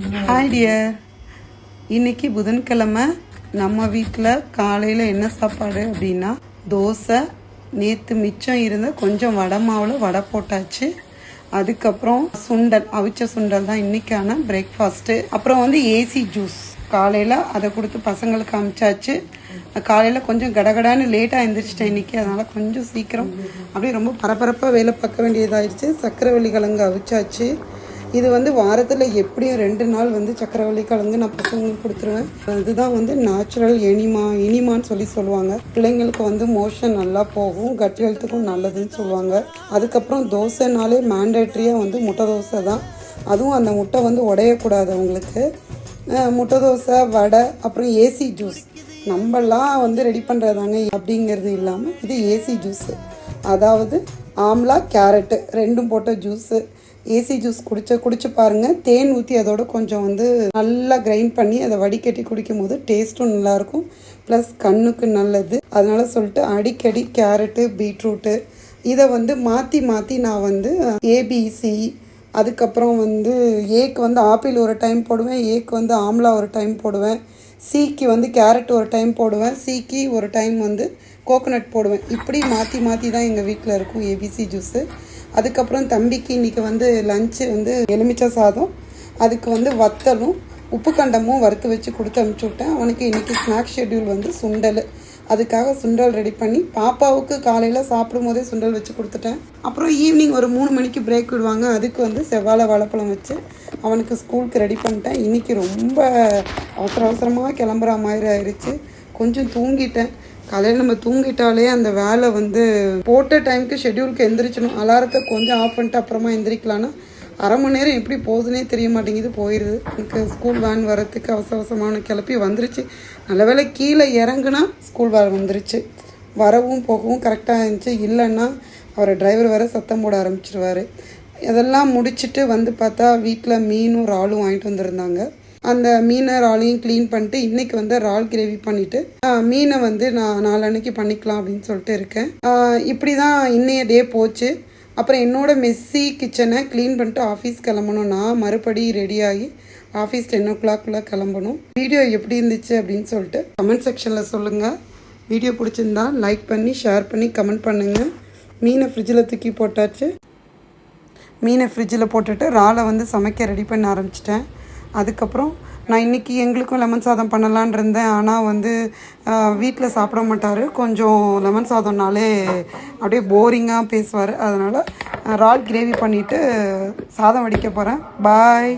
Hi dear. இன்னைக்கு புதன்கிழமை நம்ம வீட்டில் காலையில் என்ன சாப்பாடு அப்படின்னா தோசை. நேற்று மிச்சம் இருந்த கொஞ்சம் வடை மாவில் வடை போட்டாச்சு. அதுக்கப்புறம் சுண்டல், அவிச்ச சுண்டல் தான் இன்றைக்கான பிரேக்ஃபாஸ்ட்டு. அப்புறம் ஏசி ஜூஸ் காலையில் அதை கொடுத்து பசங்களுக்கு அமிச்சாச்சு. காலையில் கொஞ்சம் கடகடான்னு லேட்டாக எழுந்திரிச்சிட்டேன் இன்றைக்கி, அதனால் கொஞ்சம் சீக்கிரம் அப்படியே ரொம்ப பரபரப்பாக வேலை பார்க்க வேண்டியதாகிடுச்சு. சக்கரவள்ளி கிழங்கு அவிச்சாச்சு. இது வாரத்தில் எப்படியும் 2 நாள் சக்கரவள்ளி கிழங்கு நான் பசங்களுக்கு கொடுத்துருவேன். இதுதான் நேச்சுரல் இனிமான்னு சொல்லுவாங்க. பிள்ளைங்களுக்கு மோஷன் நல்லா போகும், கட் ஹெல்த்துக்கும் நல்லதுன்னு சொல்லுவாங்க. அதுக்கப்புறம் தோசைனாலே மேண்டேட்ரியாக முட்டை தோசை தான். அதுவும் அந்த முட்டை உடையக்கூடாது அவங்களுக்கு. முட்டை தோசை, வடை, அப்புறம் ஏசி ஜூஸ். நம்மளாம் ரெடி பண்ணுறதாங்க அப்படிங்கிறது இல்லாமல் இது ஏசி ஜூஸு, அதாவது ஆம்லா கேரட்டு ரெண்டும் போட்ட ஜூஸு. ஏசி ஜூஸ் குடிச்சு பாருங்கள். தேன் ஊற்றி அதோட கொஞ்சம் நல்லா கிரைண்ட் பண்ணி அதை வடிகட்டி குடிக்கும் போது டேஸ்ட்டும் நல்லாயிருக்கும், ப்ளஸ் கண்ணுக்கு நல்லது. அதனால் சொல்லிட்டு அடிக்கடி கேரட்டு, பீட்ரூட்டு இதை மாற்றி நான் ஏபிசி, அதுக்கப்புறம் ஏக்கு ஆப்பிள் ஒரு டைம் போடுவேன், ஏக்கு ஆம்லா ஒரு டைம் போடுவேன், சிக்கு கேரட் ஒரு டைம் போடுவேன், சிக்கு ஒரு டைம் கோகோனட் போடுவேன். இப்படி மாற்றி தான் எங்கள் வீட்டில் இருக்கும் ஏபிசி ஜூஸு. அதுக்கப்புறம் தம்பிக்கு இன்றைக்கி லஞ்சு எலுமிச்சை சாதம், அதுக்கு வத்தலும் உப்பு கண்டமும் வறுத்து வச்சு கொடுத்து அனுப்பிச்சி விட்டேன். அவனுக்கு இன்றைக்கி ஸ்நாக்ஸ் ஷெட்யூல் சுண்டல். அதுக்காக சுண்டல் ரெடி பண்ணி பாப்பாவுக்கு காலையில் சாப்பிடும் போதே சுண்டல் வச்சு கொடுத்துட்டேன். அப்புறம் ஈவினிங் ஒரு 3 மணிக்கு பிரேக் விடுவாங்க, அதுக்கு செவ்வாழை வாழைப்பழம் வச்சு அவனுக்கு ஸ்கூலுக்கு ரெடி பண்ணிட்டேன். இன்றைக்கி ரொம்ப அவசரமாக கிளம்புற மாதிரி ஆயிடுச்சு. கொஞ்சம் தூங்கிட்டேன். காலையில் நம்ம தூங்கிட்டாலே அந்த வேலை போட்ட டைமுக்கு ஷெட்யூலுக்கு எந்திரிச்சணும். அலாரத்தை கொஞ்சம் ஆஃப் பண்ணிட்டு அப்புறமா எந்திரிக்கலான்னா அரை மணி நேரம் எப்படி போகுதுன்னே தெரிய மாட்டேங்குது, போயிடுது. எனக்கு ஸ்கூல் வேன் வரத்துக்கு அவசரமான கிளப்பி வந்துருச்சு. நல்ல வேலை கீழே இறங்குனா ஸ்கூல் வேன் வந்துருச்சு. வரவும் போகவும் கரெக்டாக இருந்துச்சு. இல்லைன்னா அவரை டிரைவர் வேறு சத்தம் போட ஆரம்பிச்சிருவார். இதெல்லாம் முடிச்சுட்டு பார்த்தா வீட்டில் மீனும் இறாலும் வாங்கிட்டு வந்திருந்தாங்க. அந்த மீனை இறாலையும் க்ளீன் பண்ணிட்டு இன்றைக்கி இறால் கிரேவி பண்ணிவிட்டு மீனை நான் நாளன்னைக்கு பண்ணிக்கலாம் அப்படின்னு சொல்லிட்டு இருக்கேன். இப்படி தான் இன்னைய டே போச்சு. அப்புறம் என்னோடய மெஸ்ஸி கிச்சனை க்ளீன் பண்ணிட்டு ஆஃபீஸ் கிளம்பணும். நான் மறுபடி ரெடியாகி ஆஃபீஸ் 10 o'clock கிளம்பணும். வீடியோ எப்படி இருந்துச்சு அப்படின்னு சொல்லிட்டு கமெண்ட் செக்ஷனில் சொல்லுங்கள். வீடியோ பிடிச்சிருந்தா லைக் பண்ணி ஷேர் பண்ணி கமெண்ட் பண்ணுங்கள். மீனை ஃப்ரிட்ஜில் தூக்கி போட்டாச்சு. மீனை ஃப்ரிட்ஜில் போட்டுட்டு இறாலை சமைக்க ரெடி பண்ண ஆரம்பிச்சிட்டேன். அதுக்கப்புறம் நான் இன்றைக்கி எங்களுக்கும் லெமன் சாதம் பண்ணலான் இருந்தேன். ஆனால் வீட்டில் சாப்பிட மாட்டார். கொஞ்சம் லெமன் சாதம்னாலே அப்படியே போரிங்காக பேசுவார். அதனால் இறால் கிரேவி பண்ணிவிட்டு சாதம் வடிக்க போகிறேன். பாய்.